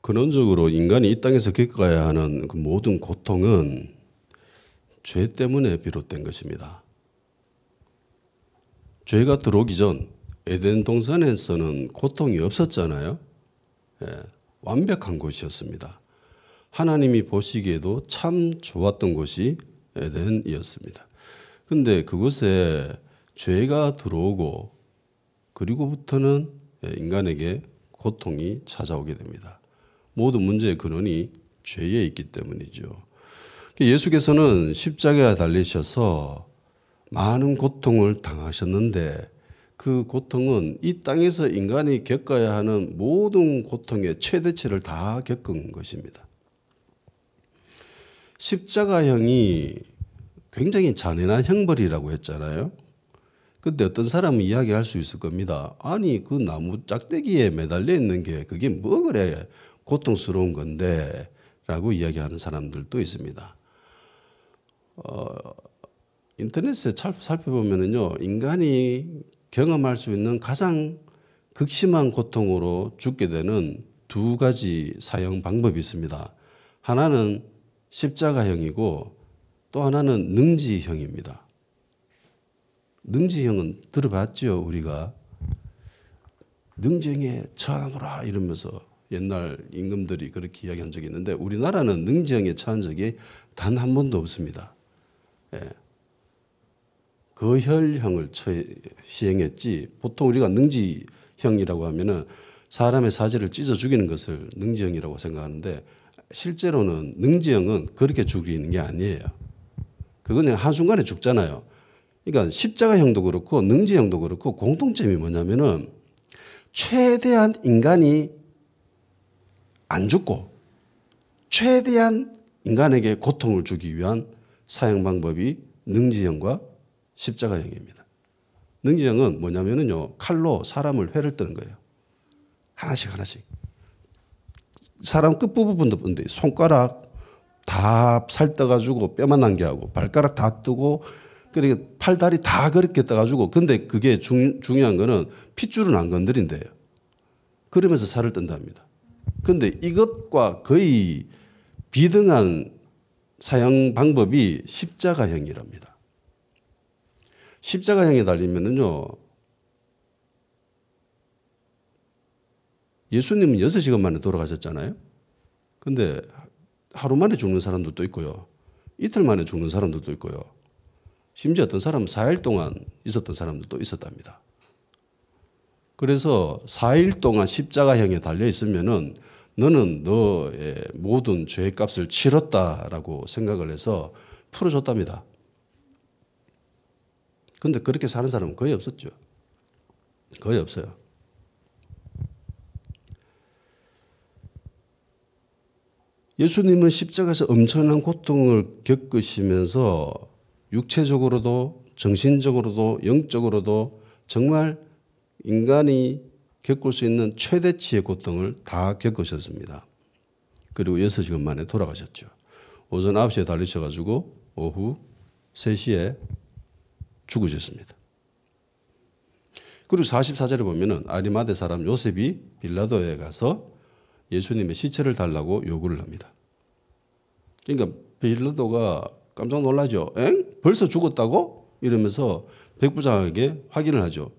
근원적으로 인간이 이 땅에서 겪어야 하는 그 모든 고통은 죄 때문에 비롯된 것입니다. 죄가 들어오기 전 에덴 동산에서는 고통이 없었잖아요. 예, 완벽한 곳이었습니다. 하나님이 보시기에도 참 좋았던 곳이 에덴이었습니다. 그런데 그곳에 죄가 들어오고 그리고부터는 인간에게 고통이 찾아오게 됩니다. 모든 문제의 근원이 죄에 있기 때문이죠. 예수께서는 십자가에 달리셔서 많은 고통을 당하셨는데 그 고통은 이 땅에서 인간이 겪어야 하는 모든 고통의 최대치를 다 겪은 것입니다. 십자가형이 굉장히 잔인한 형벌이라고 했잖아요. 근데 어떤 사람은 이야기할 수 있을 겁니다. 아니 그 나무 짝대기에 매달려 있는 게 그게 뭐 그래 고통스러운 건데 라고 이야기하는 사람들도 있습니다. 인터넷에 살펴보면요, 인간이 경험할 수 있는 가장 극심한 고통으로 죽게 되는 두 가지 사형 방법이 있습니다. 하나는 십자가형이고 또 하나는 능지형입니다. 능지형은 들어봤죠, 우리가. 능지형에 처하노라 이러면서 옛날 임금들이 그렇게 이야기한 적이 있는데 우리나라는 능지형에 처한 적이 단 한 번도 없습니다. 예. 거혈형을 시행했지 보통 우리가 능지형이라고 하면은 사람의 사지를 찢어 죽이는 것을 능지형이라고 생각하는데 실제로는 능지형은 그렇게 죽이는 게 아니에요. 그건 그냥 한순간에 죽잖아요. 그러니까 십자가형도 그렇고 능지형도 그렇고 공통점이 뭐냐면은 최대한 인간이 안 죽고 최대한 인간에게 고통을 주기 위한 사형 방법이 능지형과 십자가형입니다. 능지형은 뭐냐면은요, 칼로 사람을 회를 뜨는 거예요. 하나씩 하나씩. 사람 끝부분도 보는데 손가락 다 살 떠가지고 뼈만 남게 하고 발가락 다 뜨고 그러니까 팔다리 다 그렇게 떠가지고 근데 그게 중요한 거는 핏줄은 안 건드린대요. 그러면서 살을 뜬답니다. 근데 이것과 거의 비등한 사형 방법이 십자가형이랍니다. 십자가형에 달리면은요, 예수님은 6시간 만에 돌아가셨잖아요. 근데 하루 만에 죽는 사람들도 있고요. 이틀 만에 죽는 사람들도 있고요. 심지어 어떤 사람은 4일 동안 있었던 사람들도 있었답니다. 그래서 4일 동안 십자가형에 달려 있으면은 너는 너의 모든 죄의 값을 치렀다라고 생각을 해서 풀어줬답니다. 근데 그렇게 사는 사람은 거의 없었죠. 거의 없어요. 예수님은 십자가에서 엄청난 고통을 겪으시면서 육체적으로도 정신적으로도 영적으로도 정말 인간이 겪을 수 있는 최대치의 고통을 다 겪으셨습니다. 그리고 6시간 만에 돌아가셨죠. 오전 9시에 달리셔가지고 오후 3시에 죽으셨습니다. 그리고 44절에 보면은 아리마대 사람 요셉이 빌라도에 가서 예수님의 시체를 달라고 요구를 합니다. 그러니까 빌라도가 깜짝 놀라죠. 엥? 벌써 죽었다고? 이러면서 백부장에게 확인을 하죠.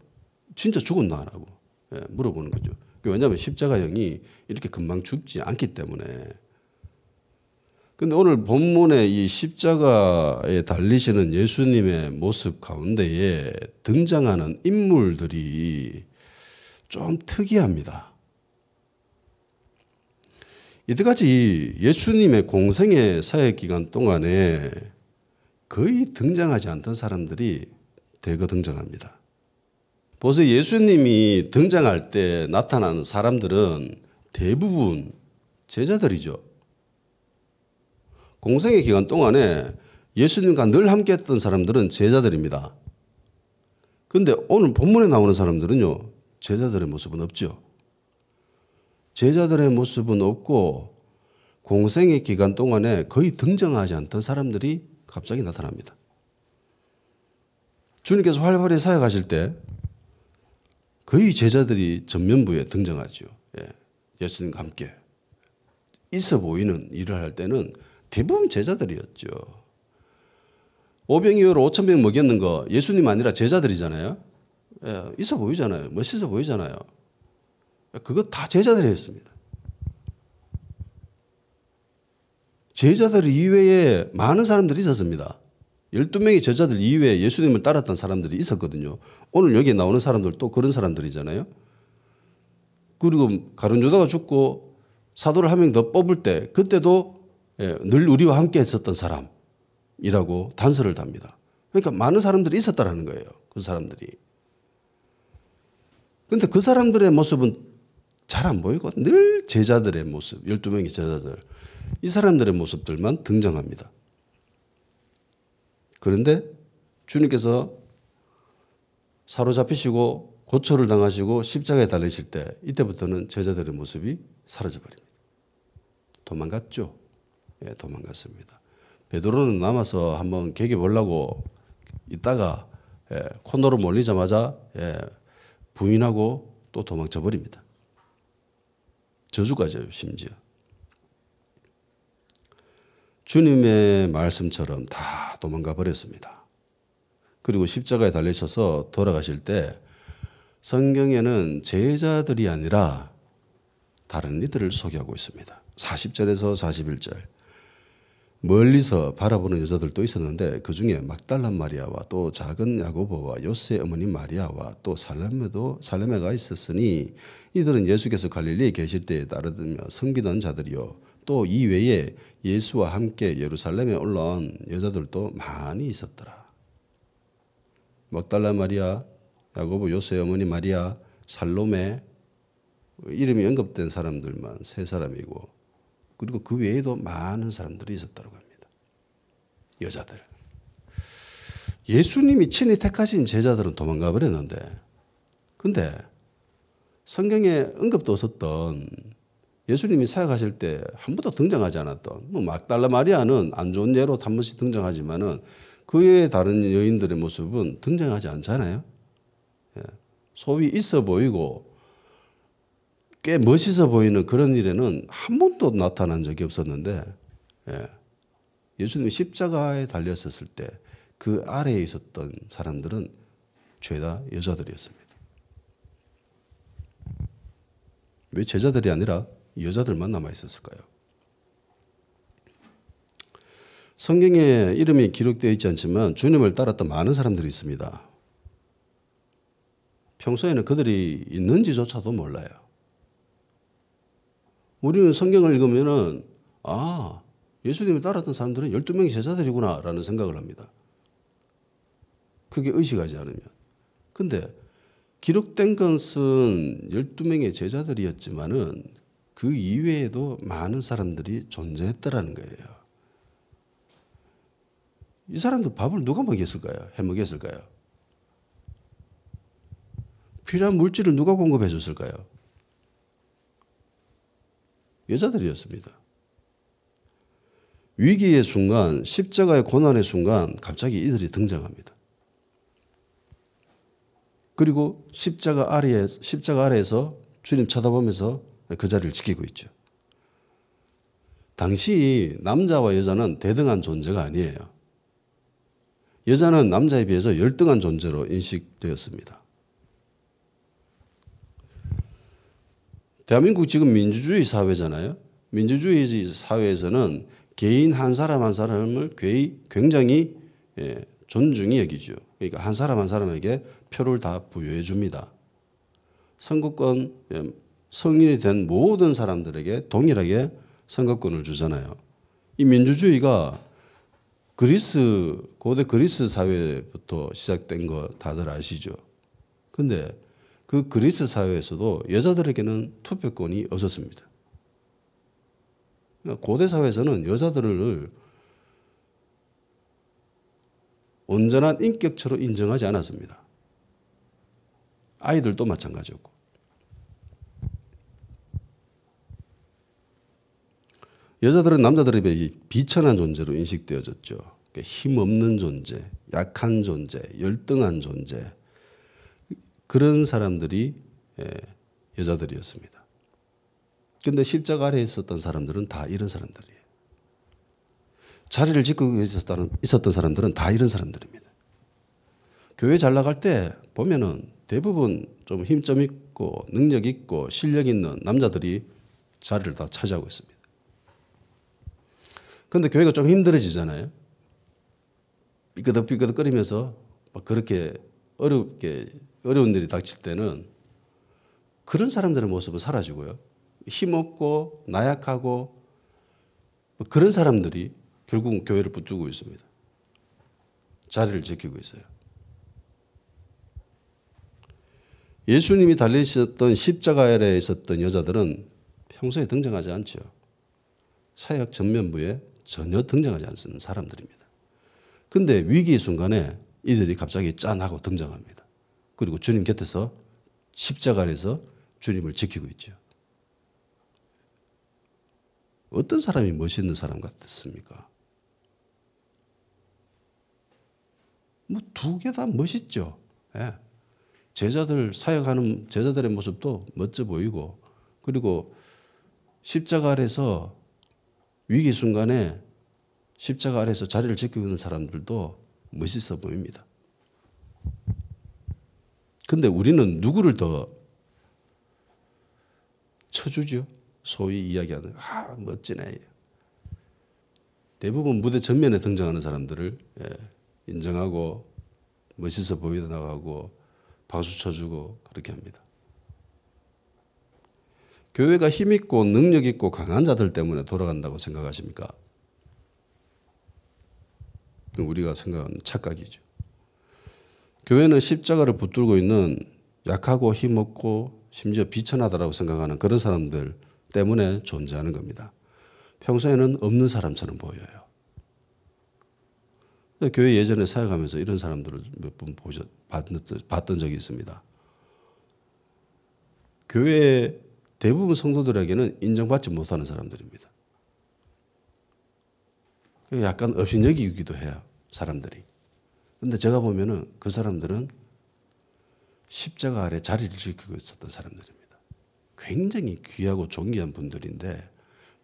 진짜 죽었나라고 물어보는 거죠. 왜냐하면 십자가형이 이렇게 금방 죽지 않기 때문에. 그런데 오늘 본문에 이 십자가에 달리시는 예수님의 모습 가운데에 등장하는 인물들이 좀 특이합니다. 이때까지 예수님의 공생의 사역 기간 동안에 거의 등장하지 않던 사람들이 대거 등장합니다. 보세요. 예수님이 등장할 때 나타나는 사람들은 대부분 제자들이죠. 공생의 기간 동안에 예수님과 늘 함께 했던 사람들은 제자들입니다. 그런데 오늘 본문에 나오는 사람들은요, 제자들의 모습은 없죠. 제자들의 모습은 없고 공생의 기간 동안에 거의 등장하지 않던 사람들이 갑자기 나타납니다. 주님께서 활발히 사역하실 때 거의 제자들이 전면부에 등장하죠. 예, 예수님과 함께. 있어 보이는 일을 할 때는 대부분 제자들이었죠. 오병이어로 5,000명 먹였는 거 예수님 아니라 제자들이잖아요. 예, 있어 보이잖아요. 멋있어 보이잖아요. 그거 다 제자들이 했습니다. 제자들 이외에 많은 사람들이 있었습니다. 12명의 제자들 이외에 예수님을 따랐던 사람들이 있었거든요. 오늘 여기에 나오는 사람들도 그런 사람들이잖아요. 그리고 가룟유다가 죽고 사도를 한 명 더 뽑을 때 그때도 늘 우리와 함께 했었던 사람이라고 단서를 답니다. 그러니까 많은 사람들이 있었다라는 거예요. 그 사람들이. 그런데 그 사람들의 모습은 잘 안 보이고 늘 제자들의 모습, 12명의 제자들. 이 사람들의 모습들만 등장합니다. 그런데 주님께서 사로잡히시고 고초를 당하시고 십자가에 달리실 때 이때부터는 제자들의 모습이 사라져버립니다. 도망갔죠. 예, 도망갔습니다. 베드로는 남아서 한번 개겨보려고 있다가 코너로 몰리자마자 부인하고 또 도망쳐 버립니다. 저주까지요, 심지어. 주님의 말씀처럼 다 도망가 버렸습니다. 그리고 십자가에 달리셔서 돌아가실 때 성경에는 제자들이 아니라 다른 이들을 소개하고 있습니다. 40절에서 41절. 멀리서 바라보는 여자들도 있었는데 그중에 막달라 마리아와 또 작은 야고보와 요새 어머니 마리아와 또 살레메가 있었으니 이들은 예수께서 갈릴리에 계실 때에 따르며 섬기던 자들이요 또 이외에 예수와 함께 예루살렘에 올라온 여자들도 많이 있었더라. 막달라 마리아, 야고보, 요새 어머니 마리아, 살로메 이름이 언급된 사람들만 세 사람이고 그리고 그 외에도 많은 사람들이 있었다고 합니다. 여자들. 예수님이 친히 택하신 제자들은 도망가 버렸는데 근데 성경에 언급도 없었던 예수님이 사역하실 때 한 번도 등장하지 않았던 막달라 마리아는 안 좋은 예로 한 번씩 등장하지만은 그 외의 다른 여인들의 모습은 등장하지 않잖아요. 소위 있어 보이고 꽤 멋있어 보이는 그런 일에는 한 번도 나타난 적이 없었는데 예수님이 십자가에 달렸었을 때 그 아래에 있었던 사람들은 죄다 여자들이었습니다. 왜 제자들이 아니라 여자들만 남아 있었을까요? 성경에 이름이 기록되어 있지 않지만 주님을 따랐던 많은 사람들이 있습니다. 평소에는 그들이 있는지조차도 몰라요. 우리는 성경을 읽으면은 예수님을 따랐던 사람들은 12명의 제자들이구나 라는 생각을 합니다. 그게 의식하지 않으면. 근데 기록된 것은 12명의 제자들이었지만은 그 이외에도 많은 사람들이 존재했다라는 거예요. 이 사람들 밥을 누가 먹였을까요? 해 먹였을까요? 필요한 물질을 누가 공급해 줬을까요? 여자들이었습니다. 위기의 순간, 십자가의 고난의 순간 갑자기 이들이 등장합니다. 그리고 십자가 아래에서 주님 쳐다보면서 그 자리를 지키고 있죠. 당시 남자와 여자는 대등한 존재가 아니에요. 여자는 남자에 비해서 열등한 존재로 인식되었습니다. 대한민국 지금 민주주의 사회잖아요. 민주주의 사회에서는 개인 한 사람 한 사람을 굉장히 존중히 여기죠. 그러니까 한 사람 한 사람에게 표를 다 부여해 줍니다. 선거권, 성인이 된 모든 사람들에게 동일하게 선거권을 주잖아요. 이 민주주의가 고대 그리스 사회부터 시작된 거 다들 아시죠? 근데 그 그리스 사회에서도 여자들에게는 투표권이 없었습니다. 고대 사회에서는 여자들을 온전한 인격체로 인정하지 않았습니다. 아이들도 마찬가지였고. 여자들은 남자들에 비해 비천한 존재로 인식되어졌죠. 힘없는 존재, 약한 존재, 열등한 존재. 그런 사람들이 여자들이었습니다. 근데 십자가 아래에 있었던 사람들은 다 이런 사람들이에요. 자리를 지키고 있었던 사람들은 다 이런 사람들입니다. 교회 잘 나갈 때 보면은 대부분 좀 힘점 있고 능력 있고 실력 있는 남자들이 자리를 다 차지하고 있습니다. 그런데 교회가 좀 힘들어지잖아요. 삐끄덕삐끄덕거리면서 막 그렇게 어려운 일이 닥칠 때는 그런 사람들의 모습은 사라지고요. 힘없고 나약하고 그런 사람들이 결국 교회를 붙들고 있습니다. 자리를 지키고 있어요. 예수님이 달리셨던 십자가 아래에 있었던 여자들은 평소에 등장하지 않죠. 사역 전면부에 전혀 등장하지 않는 사람들입니다. 근데 위기의 순간에 이들이 갑자기 짠하고 등장합니다. 그리고 주님 곁에서 십자가 아래에서 주님을 지키고 있죠. 어떤 사람이 멋있는 사람 같습니까? 뭐 두 개 다 멋있죠. 예. 제자들 사역하는 제자들의 모습도 멋져 보이고 그리고 십자가 아래서 위기 순간에 십자가 아래서 자리를 지키고 있는 사람들도 멋있어 보입니다. 근데 우리는 누구를 더 쳐주죠? 소위 이야기하는 멋지네. 대부분 무대 전면에 등장하는 사람들을 인정하고 멋있어 보이다 나가고 박수 쳐주고 그렇게 합니다. 교회가 힘있고 능력있고 강한 자들 때문에 돌아간다고 생각하십니까? 우리가 생각하는 착각이죠. 교회는 십자가를 붙들고 있는 약하고 힘없고 심지어 비천하다라고 생각하는 그런 사람들 때문에 존재하는 겁니다. 평소에는 없는 사람처럼 보여요. 교회 예전에 사역하면서 이런 사람들을 몇 번 봤던 적이 있습니다. 교회 대부분 성도들에게는 인정받지 못하는 사람들입니다. 약간 업신여기기도 해요. 사람들이. 그런데 제가 보면은 그 사람들은 십자가 아래 자리를 지키고 있었던 사람들입니다. 굉장히 귀하고 존귀한 분들인데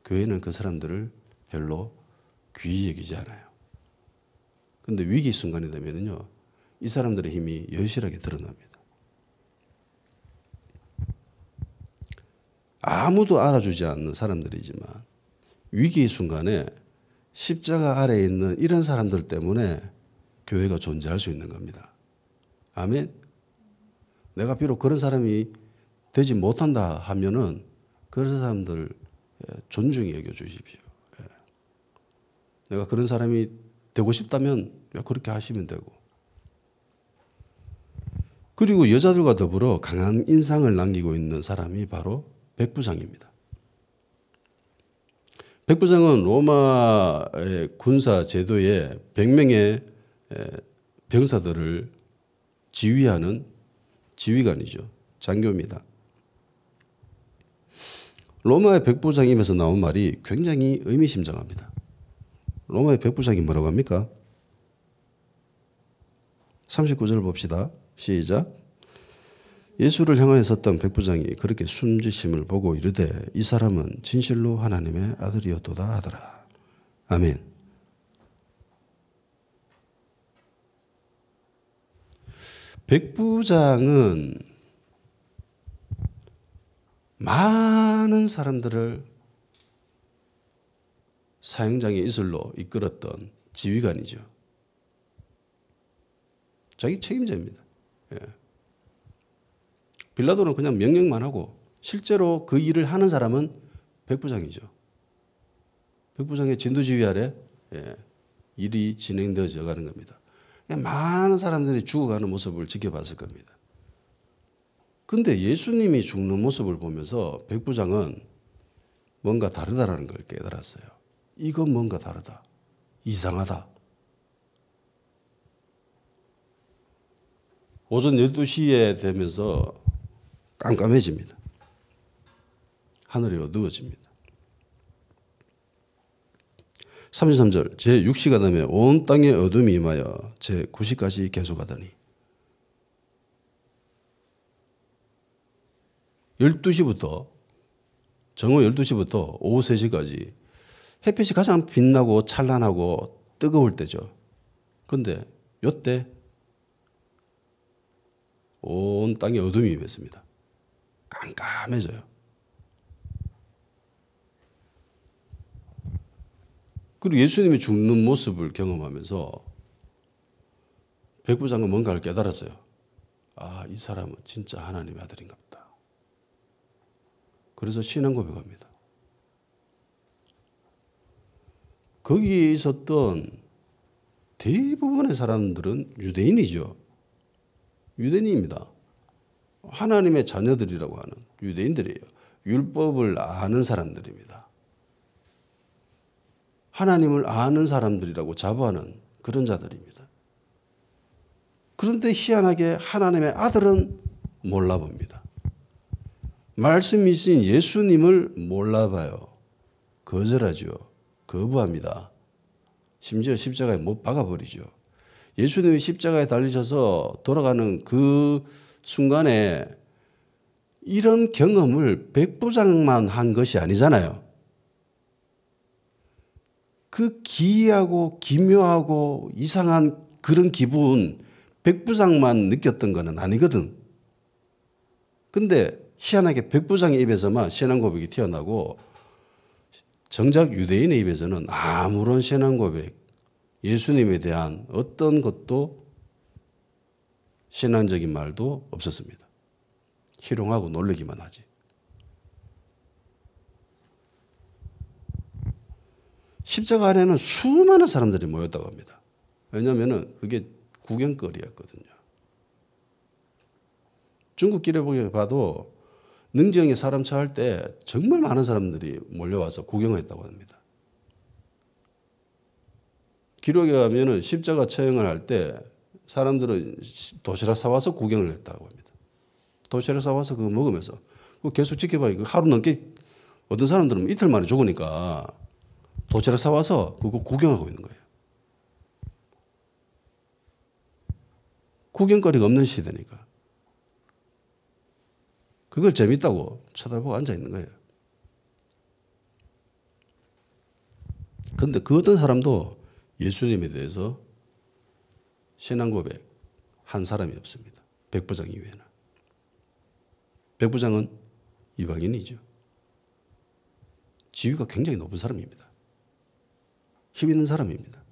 교회는 그 사람들을 별로 귀히 여기지 않아요. 그런데 위기 순간이 되면은요, 이 사람들의 힘이 여실하게 드러납니다. 아무도 알아주지 않는 사람들이지만 위기의 순간에 십자가 아래에 있는 이런 사람들 때문에 교회가 존재할 수 있는 겁니다. 아멘. 내가 비록 그런 사람이 되지 못한다 하면은 그런 사람들 존중히 여겨 주십시오. 내가 그런 사람이 되고 싶다면 그렇게 하시면 되고. 그리고 여자들과 더불어 강한 인상을 남기고 있는 사람이 바로 백부장입니다. 백부장은 로마의 군사 제도에 100명의 병사들을 지휘하는 지휘관이죠. 장교입니다. 로마의 백부장임에서 나온 말이 굉장히 의미심장합니다. 로마의 백부장이 뭐라고 합니까? 39절 봅시다. 시작. 예수를 향하여 섰던 백부장이 그렇게 숨지심을 보고 이르되 이 사람은 진실로 하나님의 아들이었도다 하더라. 아멘. 백부장은 많은 사람들을 사형장의 이슬로 이끌었던 지휘관이죠. 자기 책임자입니다. 예. 빌라도는 그냥 명령만 하고 실제로 그 일을 하는 사람은 백부장이죠. 백부장의 진두지휘 아래 일이 진행되어져 가는 겁니다. 많은 사람들이 죽어가는 모습을 지켜봤을 겁니다. 그런데 예수님이 죽는 모습을 보면서 백부장은 뭔가 다르다라는 걸 깨달았어요. 이건 뭔가 다르다. 이상하다. 오전 12시에 되면서 깜깜해집니다. 하늘이 어두워집니다. 33절 제6시가 되면 온 땅에 어둠이 임하여 제9시까지 계속하더니 12시부터 정오 12시부터 오후 3시까지 햇빛이 가장 빛나고 찬란하고 뜨거울 때죠. 그런데 이때 온 땅에 어둠이 임했습니다. 깜깜해져요. 그리고 예수님이 죽는 모습을 경험하면서 백부장은 뭔가를 깨달았어요. 아, 이 사람은 진짜 하나님의 아들인가 보다. 그래서 신앙 고백합니다. 거기에 있었던 대부분의 사람들은 유대인이죠. 유대인입니다. 하나님의 자녀들이라고 하는 유대인들이에요. 율법을 아는 사람들입니다. 하나님을 아는 사람들이라고 자부하는 그런 자들입니다. 그런데 희한하게 하나님의 아들은 몰라봅니다. 말씀이신 예수님을 몰라봐요. 거절하죠. 거부합니다. 심지어 십자가에 못 박아버리죠. 예수님이 십자가에 달리셔서 돌아가는 그 순간에 이런 경험을 백부장만 한 것이 아니잖아요. 그 기이하고 기묘하고 이상한 그런 기분 백부장만 느꼈던 건 아니거든. 근데 희한하게 백부장의 입에서만 신앙 고백이 튀어나오고 정작 유대인의 입에서는 아무런 신앙 고백, 예수님에 대한 어떤 것도 신앙적인 말도 없었습니다. 희롱하고 놀리기만 하지. 십자가 안에는 수많은 사람들이 모였다고 합니다. 왜냐하면 그게 구경거리였거든요. 중국 기록에 봐도 능정에 사람 처할 때 정말 많은 사람들이 몰려와서 구경했다고 합니다. 기록에 가면은 십자가 처형을 할 때 사람들은 도시락 사와서 구경을 했다고 합니다. 도시락 사와서 그거 먹으면서 계속 지켜봐요. 하루 넘게 어떤 사람들은 이틀 만에 죽으니까 도시락 사와서 그거 구경하고 있는 거예요. 구경거리가 없는 시대니까. 그걸 재밌다고 쳐다보고 앉아 있는 거예요. 그런데 그 어떤 사람도 예수님에 대해서 신앙 고백 한 사람이 없습니다. 백부장 이외에는. 백부장은 이방인이죠. 지위가 굉장히 높은 사람입니다. 힘 있는 사람입니다.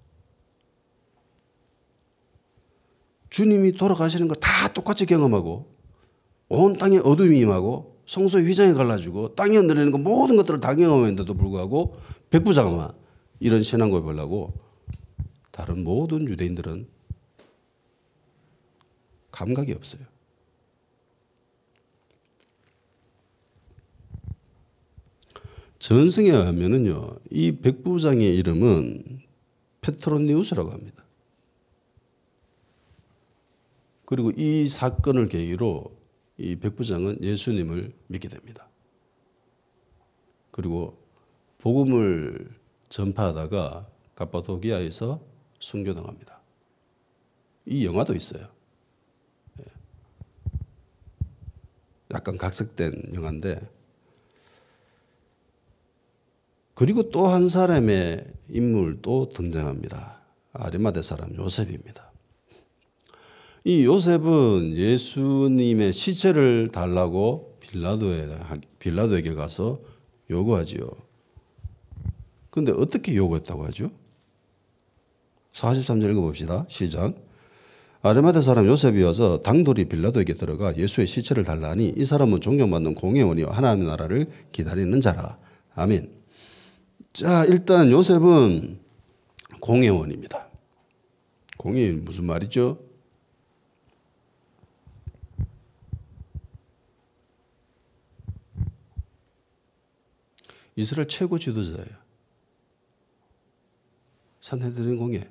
주님이 돌아가시는 거 다 똑같이 경험하고 온 땅에 어둠이 임하고 성소에 휘장이 갈라지고 땅이 흔들리는 거 모든 것들을 다 경험했는데도 불구하고 백부장만 이런 신앙 고백을 하고 다른 모든 유대인들은 감각이 없어요. 전승에 의하면은요, 이 백부장의 이름은 페트로니우스라고 합니다. 그리고 이 사건을 계기로 이 백부장은 예수님을 믿게 됩니다. 그리고 복음을 전파하다가 갑바도기아에서 순교당합니다. 이 영화도 있어요. 약간 각색된 영화인데, 그리고 또 한 사람의 인물도 등장합니다. 아리마대 사람 요셉입니다. 이 요셉은 예수님의 시체를 달라고 빌라도에게 가서 요구하지요. 그런데 어떻게 요구했다고 하죠? 43절 읽어봅시다. 시작. 아리마대 사람 요셉이 와서 당돌이 빌라도에게 들어가 예수의 시체를 달라니 이 사람은 존경받는 공회원이요 하나님의 나라를 기다리는 자라. 아멘. 자, 일단 요셉은 공회원입니다. 공회원 무슨 말이죠? 이스라엘 최고 지도자예요. 산헤드린 공회.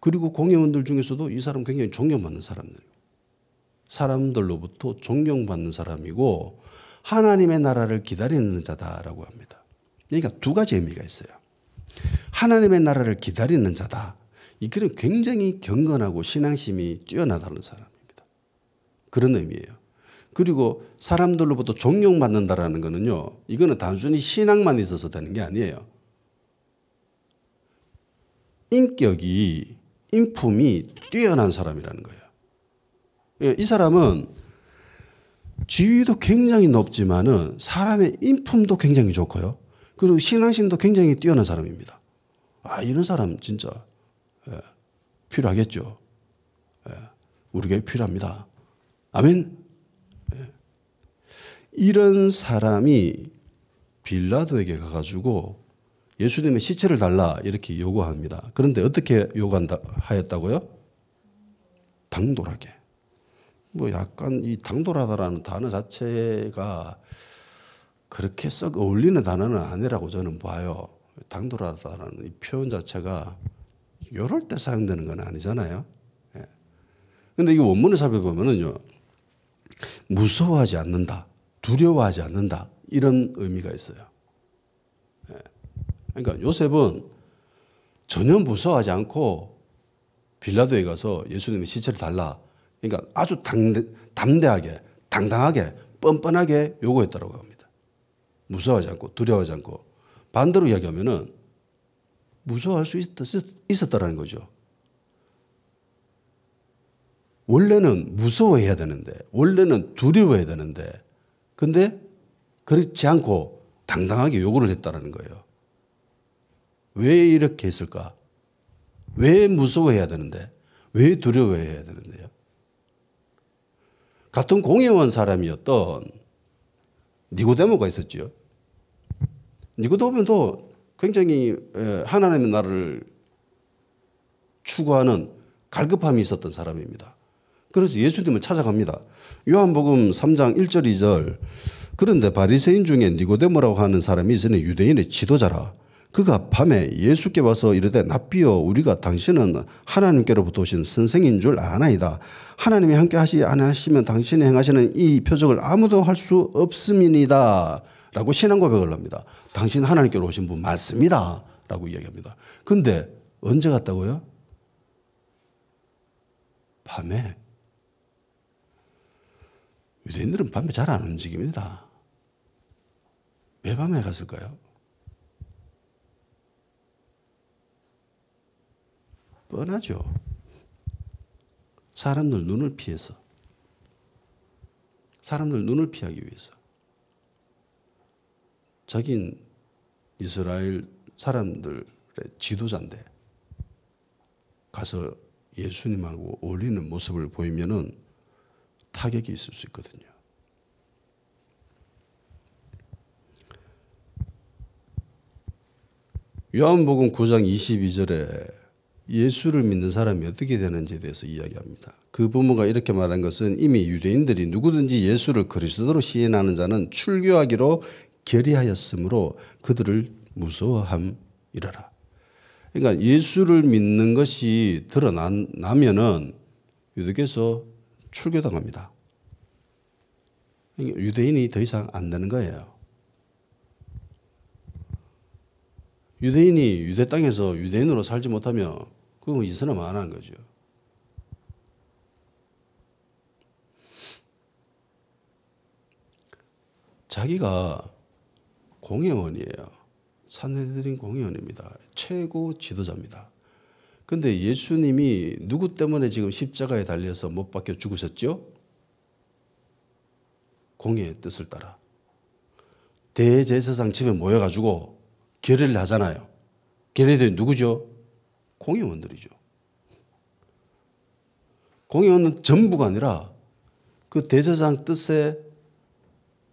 그리고 공회원들 중에서도 이 사람 굉장히 존경받는 사람들이에요. 사람들로부터 존경받는 사람이고 하나님의 나라를 기다리는 자다라고 합니다. 그러니까 두 가지 의미가 있어요. 하나님의 나라를 기다리는 자다. 이거는 굉장히 경건하고 신앙심이 뛰어나다는 사람입니다. 그런 의미예요. 그리고 사람들로부터 존경받는다라는 거는요, 이거는 단순히 신앙만 있어서 되는 게 아니에요. 인격이, 인품이 뛰어난 사람이라는 거예요. 이 사람은 지위도 굉장히 높지만은 사람의 인품도 굉장히 좋고요. 그리고 신앙심도 굉장히 뛰어난 사람입니다. 이런 사람 진짜 필요하겠죠. 우리 교회 필요합니다. 아멘. 이런 사람이 빌라도에게 가가지고 예수님의 시체를 달라 이렇게 요구합니다. 그런데 어떻게 요구하였다고요? 당돌하게. 약간 이 당돌하다라는 단어 자체가 그렇게 썩 어울리는 단어는 아니라고 저는 봐요. 당돌하다라는 이 표현 자체가 이럴 때 사용되는 건 아니잖아요. 그런데 이 원문을 살펴보면요, 무서워하지 않는다, 두려워하지 않는다 이런 의미가 있어요. 그러니까 요셉은 전혀 무서워하지 않고 빌라도에 가서 예수님의 시체를 달라. 그러니까 아주 담대하게, 당당하게, 뻔뻔하게 요구했다고 합니다. 무서워하지 않고 두려워하지 않고. 반대로 이야기하면은 무서워할 수 있었다라는 거죠. 원래는 무서워해야 되는데, 원래는 두려워해야 되는데, 근데 그렇지 않고 당당하게 요구를 했다라는 거예요. 왜 이렇게 했을까? 왜 무서워해야 되는데? 왜 두려워해야 되는데요? 같은 공회원 사람이었던 니고데모가 있었죠. 니고데모도 굉장히 하나님의 나라를 추구하는 갈급함이 있었던 사람입니다. 그래서 예수님을 찾아갑니다. 요한복음 3장 1절 2절. 그런데 바리새인 중에 니고데모라고 하는 사람이 있으니 유대인의 지도자라. 그가 밤에 예수께 와서 이르되 납비여 우리가 당신은 하나님께로부터 오신 선생인 줄 아나이다. 하나님이 함께 하시 안 하시면 당신이 행하시는 이 표적을 아무도 할 수 없음이니이다 라고 신앙 고백을 합니다. 당신 하나님께로 오신 분 맞습니다 라고 이야기합니다. 근데 언제 갔다고요? 밤에. 유대인들은 밤에 잘 안 움직입니다. 왜 밤에 갔을까요? 뻔하죠. 사람들 눈을 피해서. 사람들 눈을 피하기 위해서. 자긴 이스라엘 사람들의 지도자인데 가서 예수님하고 어울리는 모습을 보이면은 타격이 있을 수 있거든요. 요한복음 9장 22절에 예수를 믿는 사람이 어떻게 되는지에 대해서 이야기합니다. 그 부모가 이렇게 말한 것은 이미 유대인들이 누구든지 예수를 그리스도로 시인하는 자는 출교하기로 결의하였으므로 그들을 무서워함이라라. 그러니까 예수를 믿는 것이 드러나면은 유대교에서 출교당합니다. 그러니까 유대인이 더 이상 안 되는 거예요. 유대인이 유대 땅에서 유대인으로 살지 못하면 그건 이스라엘 안 하는 거죠. 자기가 공회원이에요. 산헤드린 공회원입니다. 최고 지도자입니다. 그런데 예수님이 누구 때문에 지금 십자가에 달려서 못 박혀 죽으셨죠? 공의의 뜻을 따라. 대제사장 집에 모여가지고 결의를 하잖아요. 걔네들이 누구죠? 공회원들이죠. 공회원은 전부가 아니라 그 대제사장 뜻에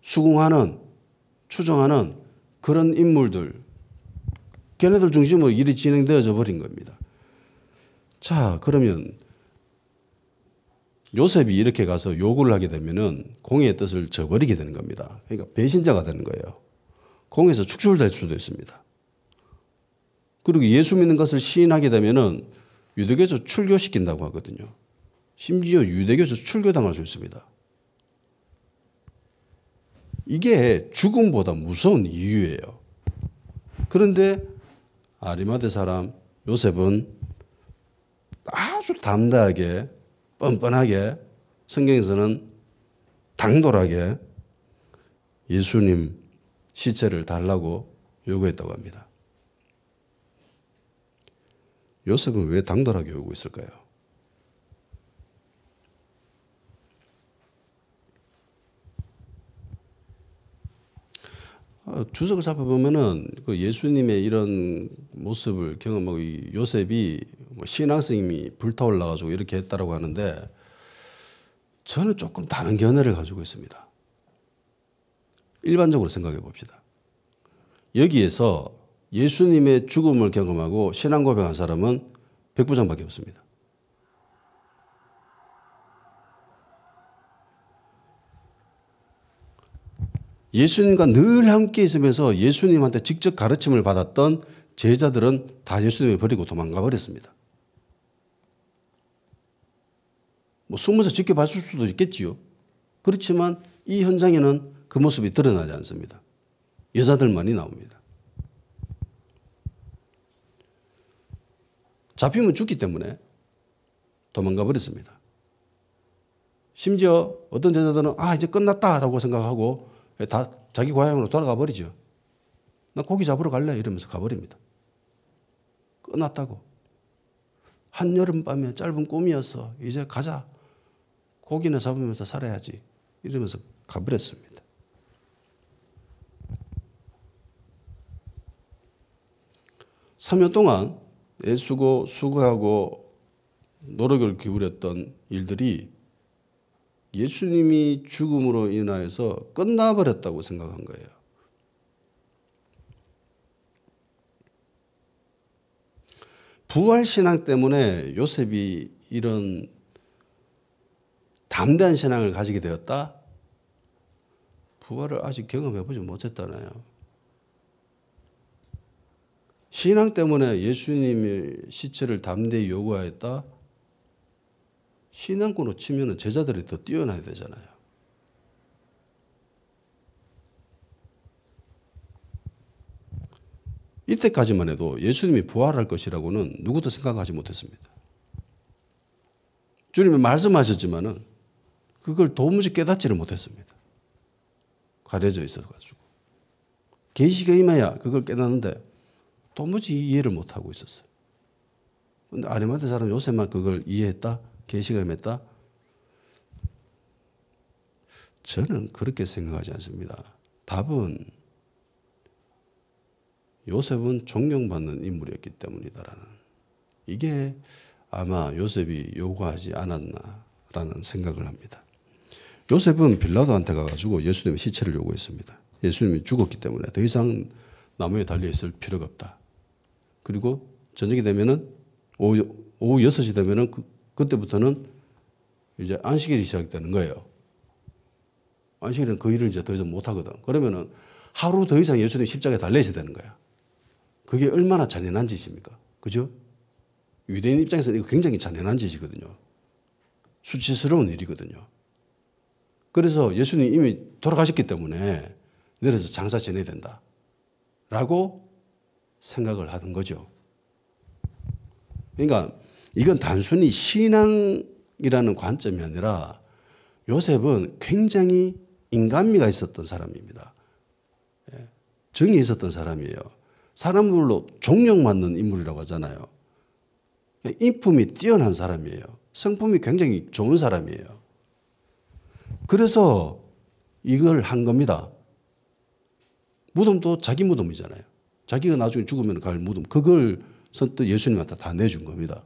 수긍하는, 추정하는 그런 인물들, 걔네들 중심으로 일이 진행되어져 버린 겁니다. 자, 그러면 요셉이 이렇게 가서 요구를 하게 되면은 공의의 뜻을 저버리게 되는 겁니다. 그러니까 배신자가 되는 거예요. 공에서 축출될 수도 있습니다. 그리고 예수 믿는 것을 시인하게 되면은 유대교에서 출교시킨다고 하거든요. 심지어 유대교에서 출교당할 수 있습니다. 이게 죽음보다 무서운 이유예요. 그런데 아리마대 사람 요셉은 아주 담대하게 뻔뻔하게 성경에서는 당돌하게 예수님 시체를 달라고 요구했다고 합니다. 요셉은 왜 당돌하게 요구했을까요? 주석을 살펴보면은 그 예수님의 이런 모습을 경험하고 이 요셉이 뭐 신앙심이 불타올라가지고 이렇게 했다라고 하는데 저는 조금 다른 견해를 가지고 있습니다. 일반적으로 생각해 봅시다. 여기에서 예수님의 죽음을 경험하고 신앙 고백한 사람은 백부장밖에 없습니다. 예수님과 늘 함께 있으면서 예수님한테 직접 가르침을 받았던 제자들은 다 예수님을 버리고 도망가 버렸습니다. 뭐 숨어서 지켜봤을 수도 있겠지요. 그렇지만 이 현장에는 그 모습이 드러나지 않습니다. 여자들만이 나옵니다. 잡히면 죽기 때문에 도망가 버렸습니다. 심지어 어떤 제자들은 이제 끝났다라고 생각하고 다 자기 고향으로 돌아가 버리죠. 나 고기 잡으러 갈래 이러면서 가버립니다. 끝났다고. 한여름밤에 짧은 꿈이었어. 이제 가자. 고기나 잡으면서 살아야지. 이러면서 가버렸습니다. 삼 년 동안 애쓰고 수고하고 노력을 기울였던 일들이 예수님이 죽음으로 인하여서 끝나버렸다고 생각한 거예요. 부활신앙 때문에 요셉이 이런 담대한 신앙을 가지게 되었다? 부활을 아직 경험해보지 못했잖아요. 신앙 때문에 예수님의 시체를 담대히 요구하였다? 신앙권으로 치면 제자들이 더 뛰어나야 되잖아요. 이때까지만 해도 예수님이 부활할 것이라고는 누구도 생각하지 못했습니다. 주님이 말씀하셨지만은 그걸 도무지 깨닫지를 못했습니다. 가려져 있어가지고. 계시가 임해야 그걸 깨닫는데 도무지 이해를 못하고 있었어요. 그런데 아리마대 사람 요셉만 그걸 이해했다? 계시가 임했다? 저는 그렇게 생각하지 않습니다. 답은 요셉은 존경받는 인물이었기 때문이다라는, 이게 아마 요셉이 요구하지 않았나라는 생각을 합니다. 요셉은 빌라도한테 가가지고 예수님의 시체를 요구했습니다. 예수님이 죽었기 때문에 더 이상 나무에 달려있을 필요가 없다. 그리고 저녁이 되면은 오후 6시 되면은 그때부터는 이제 안식일이 시작되는 거예요. 안식일은 그 일을 이제 더 이상 못 하거든. 그러면은 하루 더 이상 예수님 십자가에 달려있어야 되는 거야. 그게 얼마나 잔인한 짓입니까? 그죠? 유대인 입장에서는 이거 굉장히 잔인한 짓이거든요. 수치스러운 일이거든요. 그래서 예수님이 이미 돌아가셨기 때문에 내려서 장사 지내야 된다. 라고 생각을 하던 거죠. 그러니까 이건 단순히 신앙이라는 관점이 아니라 요셉은 굉장히 인간미가 있었던 사람입니다. 정이 있었던 사람이에요. 사람들로 존경받는 인물이라고 하잖아요. 인품이 뛰어난 사람이에요. 성품이 굉장히 좋은 사람이에요. 그래서 이걸 한 겁니다. 무덤도 자기 무덤이잖아요. 자기가 나중에 죽으면 갈 무덤. 그걸 선뜻 예수님한테 다 내준 겁니다.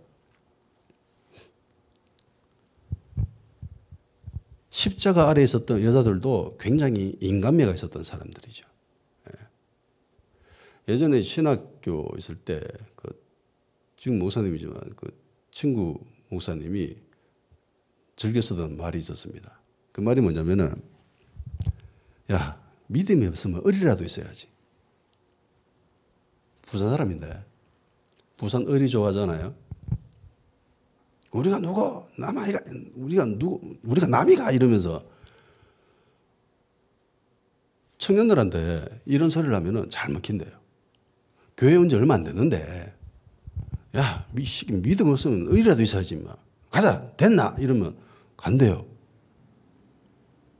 십자가 아래에 있었던 여자들도 굉장히 인간미가 있었던 사람들이죠. 예전에 신학교 있을 때 지금 목사님이지만 그 친구 목사님이 즐겨 쓰던 말이 있었습니다. 그 말이 뭐냐면은, 야, 믿음이 없으면 의리라도 있어야지. 부산 사람인데 부산 의리 좋아하잖아요. 우리가 누구 남아이가 우리가 남이가 이러면서 청년들한테 이런 소리를 하면은 잘 먹힌대요. 교회 온 지 얼마 안 됐는데, 야, 믿음 없으면 의리라도 있어야지, 막. 가자, 됐나? 이러면 간대요.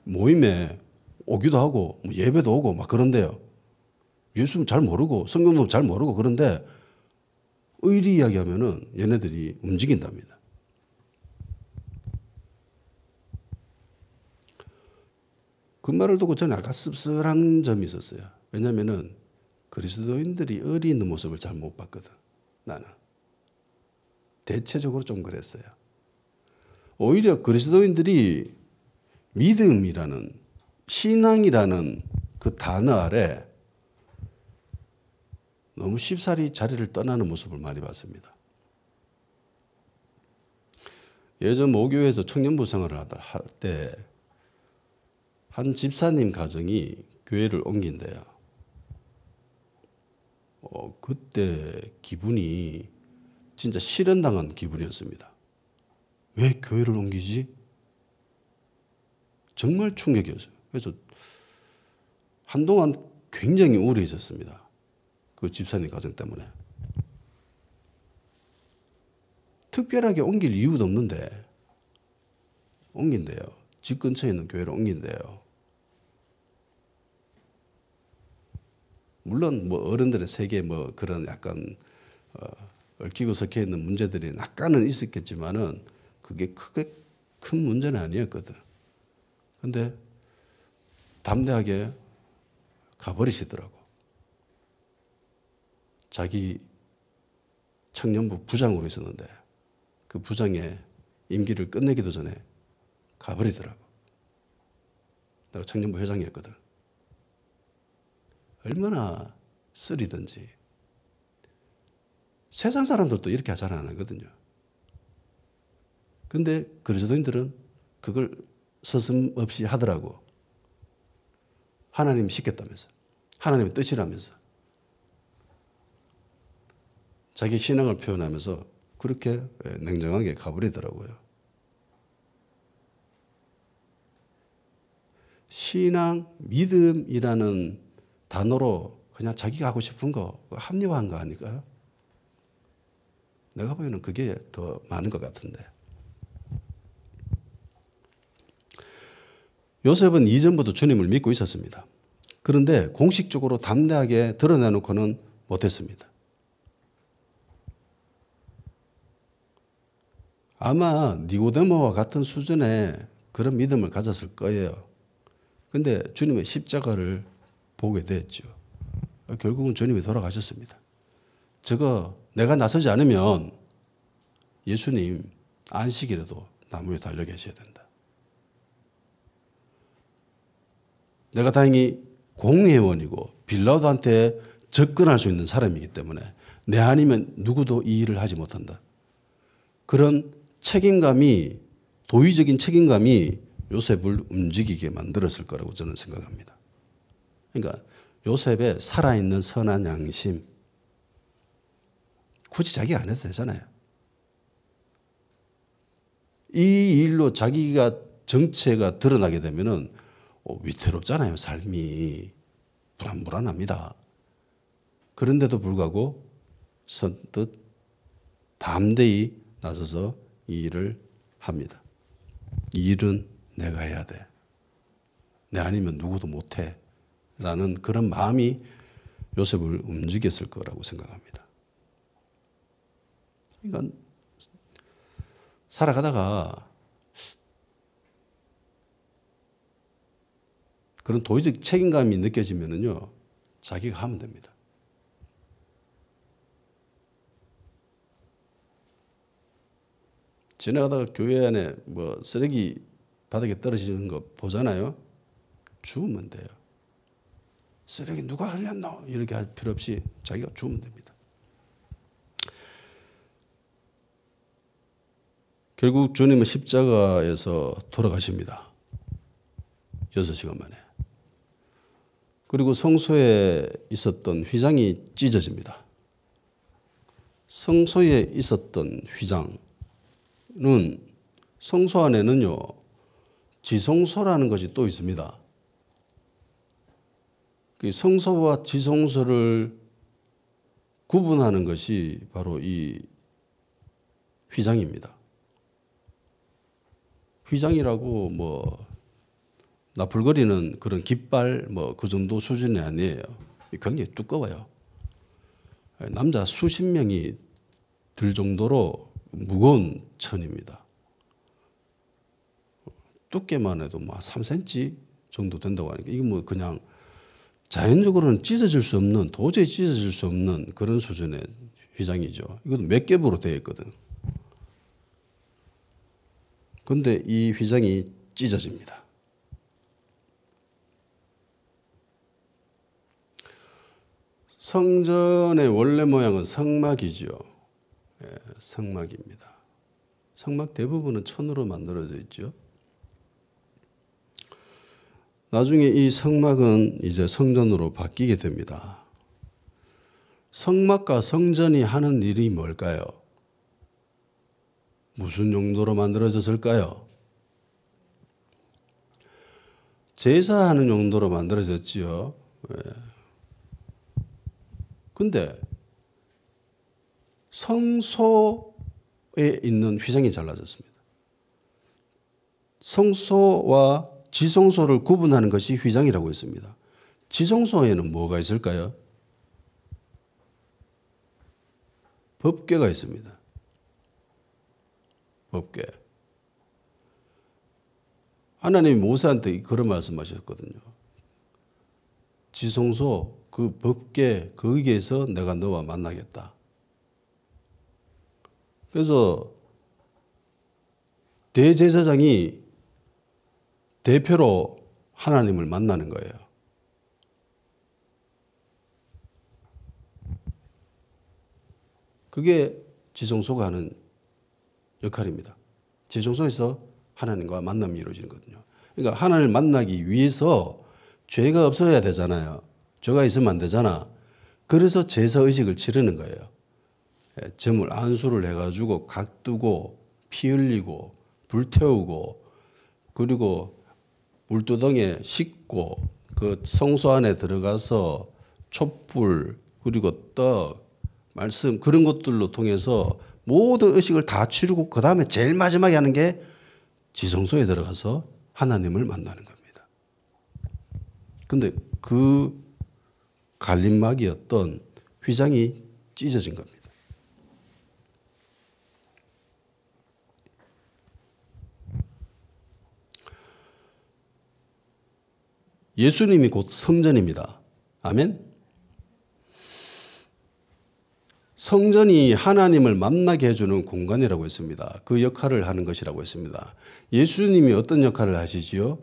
모임에 오기도 하고 뭐 예배도 오고 막 그런데요. 예수는 잘 모르고 성경도 잘 모르고 그런데 의리 이야기하면은 얘네들이 움직인답니다. 그 말을 듣고 저는 약간 씁쓸한 점이 있었어요. 왜냐하면은 그리스도인들이 의리 있는 모습을 잘 못 봤거든. 나는 대체적으로 좀 그랬어요. 오히려 그리스도인들이 믿음이라는 신앙이라는 그 단어 아래 너무 쉽사리 자리를 떠나는 모습을 많이 봤습니다. 예전 모교에서 청년부 생활을 할 때 한 집사님 가정이 교회를 옮긴대요. 그때 기분이 진짜 실현당한 기분이었습니다. 왜 교회를 옮기지? 정말 충격이었어요. 그래서 한동안 굉장히 우울해졌습니다. 그 집사님 가정 때문에. 특별하게 옮길 이유도 없는데 옮긴대요. 집 근처에 있는 교회를 옮긴대요. 물론 뭐 어른들의 세계에 뭐 그런 약간 얽히고 섞여 있는 문제들이 약간은 있었겠지만은 그게 크게 큰 문제는 아니었거든. 근데 담대하게 가버리시더라고. 자기 청년부 부장으로 있었는데 그 부장의 임기를 끝내기도 전에 가버리더라고. 내가 청년부 회장이었거든. 얼마나 쓰리든지. 세상 사람들도 이렇게 잘 안 하거든요. 근데 그리스도인들은 그걸 서슴없이 하더라고. 하나님이 시켰다면서. 하나님의 뜻이라면서. 자기 신앙을 표현하면서 그렇게 냉정하게 가버리더라고요. 신앙, 믿음이라는 단어로 그냥 자기가 하고 싶은 거 합리화한 거 아닐까요? 내가 보기에는 그게 더 많은 것 같은데. 요셉은 이전부터 주님을 믿고 있었습니다. 그런데 공식적으로 담대하게 드러내놓고는 못했습니다. 아마 니고데모와 같은 수준의 그런 믿음을 가졌을 거예요. 근데 주님의 십자가를 보게 됐죠. 결국은 주님이 돌아가셨습니다. 저거 내가 나서지 않으면 예수님 안식일에도 나무에 달려 계셔야 된다. 내가 다행히 공회원이고 빌라도한테 접근할 수 있는 사람이기 때문에 내 아니면 누구도 이 일을 하지 못한다. 그런 책임감이, 도의적인 책임감이 요셉을 움직이게 만들었을 거라고 저는 생각합니다. 그러니까 요셉의 살아있는 선한 양심, 굳이 자기가 안 해도 되잖아요. 이 일로 자기가 정체가 드러나게 되면은 위태롭잖아요. 삶이 불안합니다. 그런데도 불구하고 선뜻 담대히 나서서 이 일을 합니다. 이 일은 내가 해야 돼. 내 아니면 누구도 못해. 라는 그런 마음이 요셉을 움직였을 거라고 생각합니다. 그러니까 살아가다가 그런 도의적 책임감이 느껴지면은요, 자기가 하면 됩니다. 지나가다가 교회 안에 뭐 쓰레기 바닥에 떨어지는 거 보잖아요. 주우면 돼요. 쓰레기 누가 흘렸노? 이렇게 할 필요 없이 자기가 주우면 됩니다. 결국 주님은 십자가에서 돌아가십니다. 6시간 만에. 그리고 성소에 있었던 휘장이 찢어집니다. 성소에 있었던 휘장은 성소 안에는요, 지성소라는 것이 또 있습니다. 성소와 지성소를 구분하는 것이 바로 이 휘장입니다. 휘장이라고 뭐 나풀거리는 그런 깃발 뭐 그 정도 수준이 아니에요. 굉장히 두꺼워요. 남자 수십 명이 들 정도로 무거운 천입니다. 두께만 해도 뭐 3cm 정도 된다고 하니까 이거 뭐 그냥 자연적으로는 찢어질 수 없는, 도저히 찢어질 수 없는 그런 수준의 휘장이죠. 이것도 몇 겹으로 되어 있거든. 그런데 이 휘장이 찢어집니다. 성전의 원래 모양은 성막이죠. 예, 성막입니다. 성막 대부분은 천으로 만들어져 있죠. 나중에 이 성막은 이제 성전으로 바뀌게 됩니다. 성막과 성전이 하는 일이 뭘까요? 무슨 용도로 만들어졌을까요? 제사하는 용도로 만들어졌지요. 근데 성소에 있는 휘장이 잘라졌습니다. 성소와 지성소를 구분하는 것이 휘장이라고 했습니다. 지성소에는 뭐가 있을까요? 법궤가 있습니다. 법궤. 하나님이 모세한테 그런 말씀하셨거든요. 지성소 그 법궤 거기에서 내가 너와 만나겠다. 그래서 대제사장이 대표로 하나님을 만나는 거예요. 그게 지성소가 하는 역할입니다. 지성소에서 하나님과 만남이 이루어지는 거거든요. 그러니까 하나님을 만나기 위해서 죄가 없어야 되잖아요. 죄가 있으면 안 되잖아. 그래서 제사의식을 치르는 거예요. 제물 안수를 해가지고 각 두고 피 흘리고 불 태우고 그리고 물두덩이에 씻고 그 성소 안에 들어가서 촛불 그리고 떡 말씀 그런 것들로 통해서 모든 의식을 다 치르고 그 다음에 제일 마지막에 하는 게 지성소에 들어가서 하나님을 만나는 겁니다. 그런데 그 갈림막이었던 휘장이 찢어진 겁니다. 예수님이 곧 성전입니다. 아멘. 성전이 하나님을 만나게 해주는 공간이라고 했습니다. 그 역할을 하는 것이라고 했습니다. 예수님이 어떤 역할을 하시지요?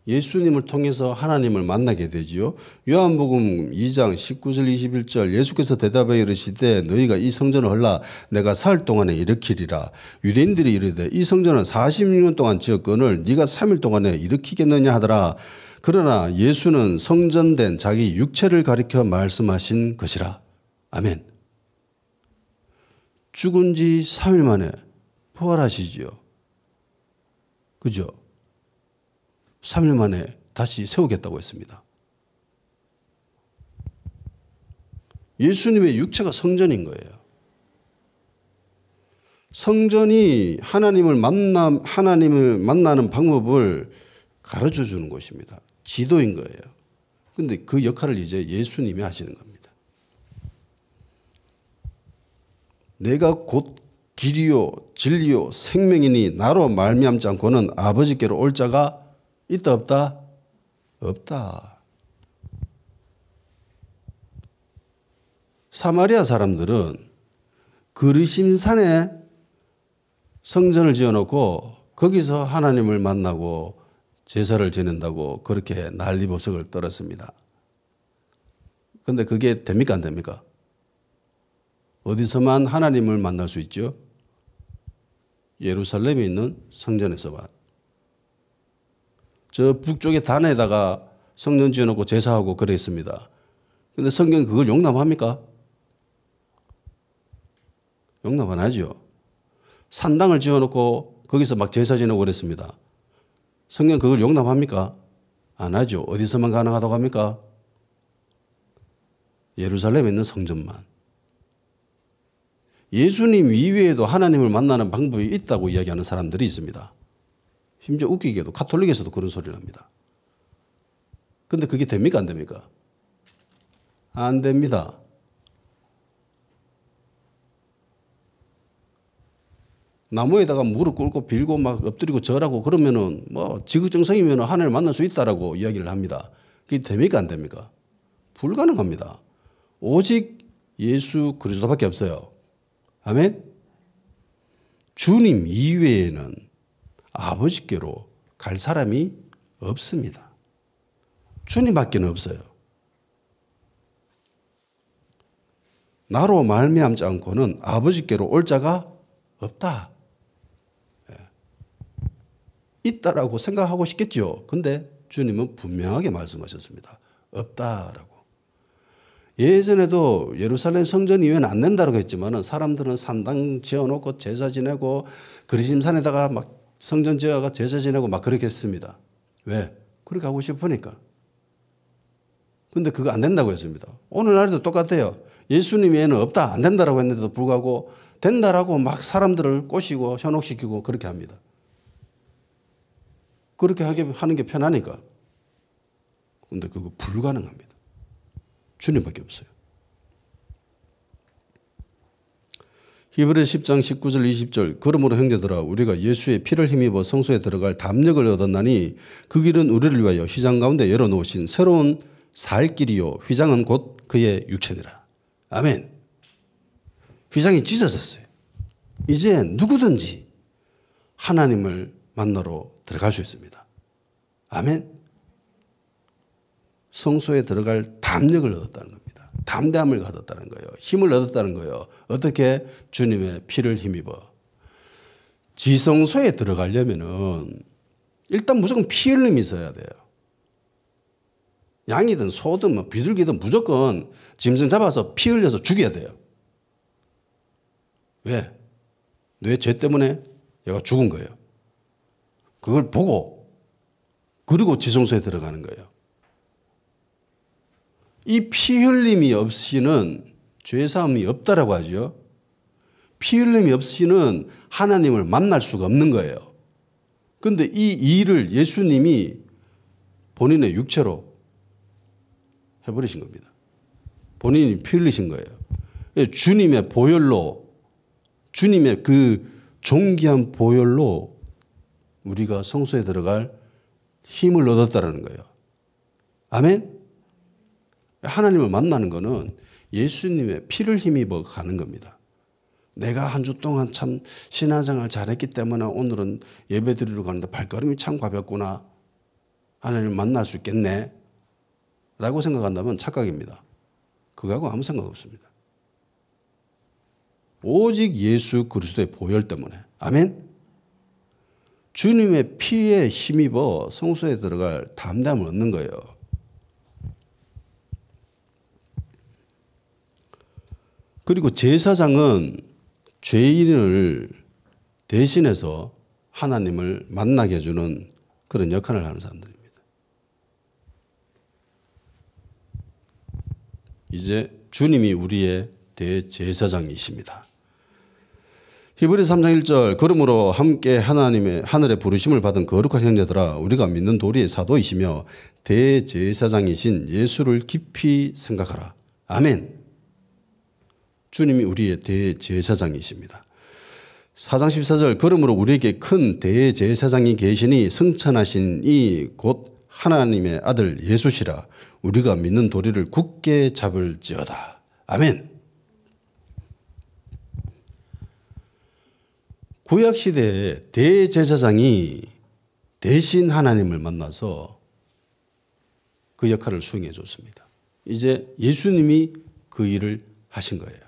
예수님을 통해서 하나님을 만나게 되지요. 요한복음 2장 19절 21절 예수께서 대답하여 이르시되 너희가 이 성전을 헐라 내가 사흘 동안에 일으키리라. 유대인들이 이르되 이 성전은 46년 동안 지었거늘 네가 3일 동안에 일으키겠느냐 하더라. 그러나 예수는 성전된 자기 육체를 가리켜 말씀하신 것이라. 아멘. 죽은 지 3일 만에 부활하시지요. 그죠? 3일 만에 다시 세우겠다고 했습니다. 예수님의 육체가 성전인 거예요. 성전이 하나님을 만나는 방법을 가르쳐 주는 것입니다. 지도인 거예요. 그런데 그 역할을 이제 예수님이 하시는 겁니다. 내가 곧 길이요 진리요 생명이니 나로 말미암지 않고는 아버지께로 올 자가 있다 없다? 없다. 사마리아 사람들은 그르심산에 성전을 지어놓고 거기서 하나님을 만나고 제사를 지낸다고 그렇게 난리법석을 떨었습니다. 그런데 그게 됩니까 안 됩니까? 어디서만 하나님을 만날 수 있죠? 예루살렘에 있는 성전에서만. 저 북쪽의 단에다가 성전 지어놓고 제사하고 그랬습니다. 그런데 성경 그걸 용납합니까? 용납 안 하죠. 산당을 지어놓고 거기서 막 제사 지내고 그랬습니다. 성경 그걸 용납합니까? 안 하죠. 어디서만 가능하다고 합니까? 예루살렘에 있는 성전만. 예수님 이외에도 하나님을 만나는 방법이 있다고 이야기하는 사람들이 있습니다. 심지어 웃기게도 가톨릭에서도 그런 소리를 합니다. 근데 그게 됩니까? 안 됩니까? 안 됩니다. 나무에다가 무릎 꿇고 빌고 막 엎드리고 절하고 그러면은 뭐 지극정성이면 하나님을 만날 수 있다라고 이야기를 합니다. 그게 됩니까? 안 됩니까? 불가능합니다. 오직 예수 그리스도밖에 없어요. 아멘? 주님 이외에는 아버지께로 갈 사람이 없습니다. 주님밖에 없어요. 나로 말미암지 않고는 아버지께로 올 자가 없다. 있다라고 생각하고 싶겠죠. 근데 주님은 분명하게 말씀하셨습니다. 없다라고. 예전에도 예루살렘 성전 이외에는 안 된다고 했지만 사람들은 산당 지어놓고 제사 지내고 그리심산에다가 막 성전 지어가 제사 지내고 막 그렇게 했습니다. 왜? 그렇게 하고 싶으니까. 근데 그거 안 된다고 했습니다. 오늘날도 똑같아요. 예수님 외에는 없다, 안 된다라고 했는데도 불구하고 된다라고 막 사람들을 꼬시고 현혹시키고 그렇게 합니다. 그렇게 하는 게 편하니까. 근데 그거 불가능합니다. 주님밖에 없어요. 히브리서 10장 19절 20절 그러므로 형제들아 우리가 예수의 피를 힘입어 성소에 들어갈 담력을 얻었나니 그 길은 우리를 위하여 휘장 가운데 열어놓으신 새로운 살 길이요 휘장은 곧 그의 육체니라. 아멘. 휘장이 찢어졌어요. 이제 누구든지 하나님을 만나러 들어갈 수 있습니다. 아멘. 성소에 들어갈 담력을 얻었다는 겁니다. 담대함을 얻었다는 거예요. 힘을 얻었다는 거예요. 어떻게? 주님의 피를 힘입어. 지성소에 들어가려면은 일단 무조건 피 흘림이 있어야 돼요. 양이든 소든 뭐 비둘기든 무조건 짐승 잡아서 피 흘려서 죽여야 돼요. 왜? 내 죄 때문에 얘가 죽은 거예요. 그걸 보고 그리고 지성소에 들어가는 거예요. 이 피 흘림이 없이는 죄사함이 없다라고 하죠. 피 흘림이 없이는 하나님을 만날 수가 없는 거예요. 그런데 이 일을 예수님이 본인의 육체로 해버리신 겁니다. 본인이 피 흘리신 거예요. 주님의 보혈로 주님의 그 존귀한 보혈로 우리가 성소에 들어갈 힘을 얻었다는 거예요. 아멘? 하나님을 만나는 것은 예수님의 피를 힘입어 가는 겁니다. 내가 한 주 동안 참 신앙생활 잘했기 때문에 오늘은 예배 드리러 가는데 발걸음이 참 가볍구나. 하나님을 만날 수 있겠네. 라고 생각한다면 착각입니다. 그거하고 아무 상관 없습니다. 오직 예수 그리스도의 보혈 때문에. 아멘? 주님의 피에 힘입어 성소에 들어갈 담대함을 얻는 거예요. 그리고 제사장은 죄인을 대신해서 하나님을 만나게 해주는 그런 역할을 하는 사람들입니다. 이제 주님이 우리의 대제사장이십니다. 히브리서 3장 1절 그러므로 함께 하나님의 하늘의 부르심을 받은 거룩한 형제들아 우리가 믿는 도리의 사도이시며 대제사장이신 예수를 깊이 생각하라. 아멘. 주님이 우리의 대제사장이십니다. 4장 14절 그러므로 우리에게 큰 대제사장이 계시니 승천하신 이 곧 하나님의 아들 예수시라 우리가 믿는 도리를 굳게 잡을지어다. 아멘. 구약시대에 대제사장이 대신 하나님을 만나서 그 역할을 수행해 줬습니다. 이제 예수님이 그 일을 하신 거예요.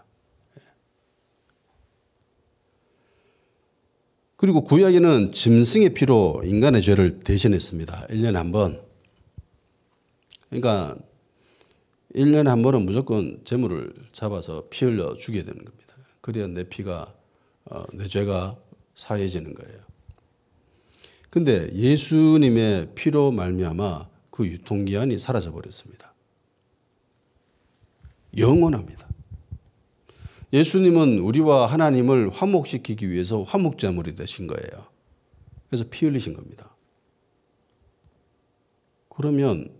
그리고 구약에는 짐승의 피로 인간의 죄를 대신했습니다. 1년에 한 번. 그러니까 1년에 한 번은 무조건 제물을 잡아서 피 흘려 죽여야 되는 겁니다. 그래야 내 피가 내 죄가 사해지는 거예요. 그런데 예수님의 피로 말미암아 그 유통기한이 사라져 버렸습니다. 영원합니다. 예수님은 우리와 하나님을 화목시키기 위해서 화목제물이 되신 거예요. 그래서 피 흘리신 겁니다. 그러면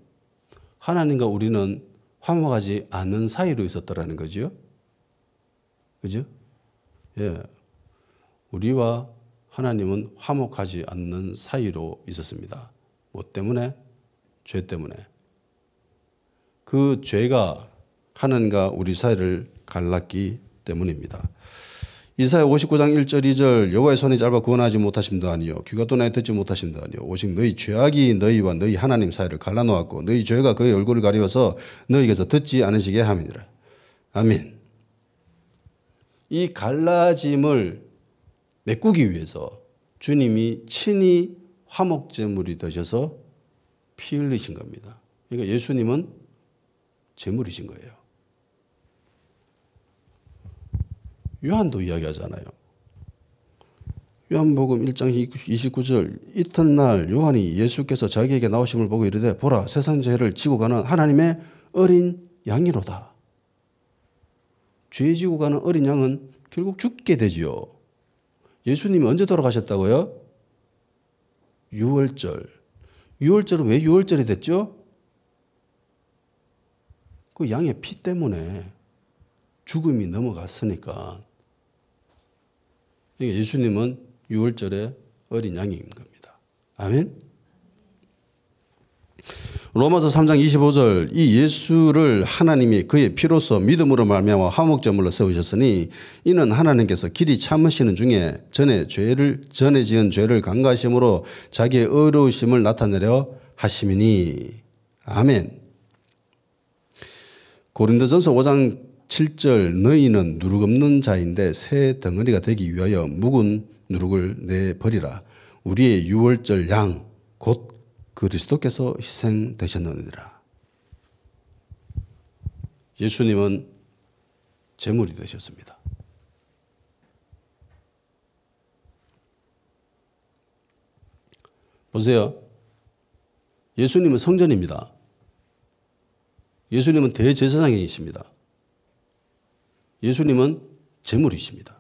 하나님과 우리는 화목하지 않는 사이로 있었더라는 거죠. 그죠? 예. 우리와 하나님은 화목하지 않는 사이로 있었습니다. 뭐 때문에? 죄 때문에. 그 죄가 하나님과 우리 사이를 갈랐기 때문입니다. 이사야 59장 1절 2절 여호와의 손이 짧아 구원하지 못하심도 아니요 귀가 또 나의 듣지 못하심도 아니요 오직 너희 죄악이 너희와 너희 하나님 사이를 갈라놓았고 너희 죄가 그의 얼굴을 가리워서 너희에게서 듣지 않으시게 함이니라. 아멘. 이 갈라짐을 메꾸기 위해서 주님이 친히 화목제물이 되셔서 피 흘리신 겁니다. 그러니까 예수님은 제물이신 거예요. 요한도 이야기하잖아요. 요한복음 1장 29절 이튿날 요한이 예수께서 자기에게 나오심을 보고 이르되 보라 세상 죄를 지고 가는 하나님의 어린 양이로다. 죄 지고 가는 어린 양은 결국 죽게 되지요. 예수님이 언제 돌아가셨다고요? 6월절. 6월절은 왜 6월절이 됐죠? 그 양의 피 때문에 죽음이 넘어갔으니까. 그러니까 예수님은 6월절의 어린 양인 겁니다. 아멘. 로마서 3장 25절 이 예수를 하나님이 그의 피로서 믿음으로 말미암아 화목제물로 세우셨으니 이는 하나님께서 길이 참으시는 중에 전에 지은 죄를 간과하심으로 자기의 의로우심을 나타내려 하심이니. 아멘. 고린도전서 5장 7절 너희는 누룩 없는 자인데 새 덩어리가 되기 위하여 묵은 누룩을 내버리라. 우리의 유월절 양 곧 그리스도께서 희생되셨느니라. 예수님은 제물이 되셨습니다. 보세요. 예수님은 성전입니다. 예수님은 대제사장이십니다. 예수님은 제물이십니다.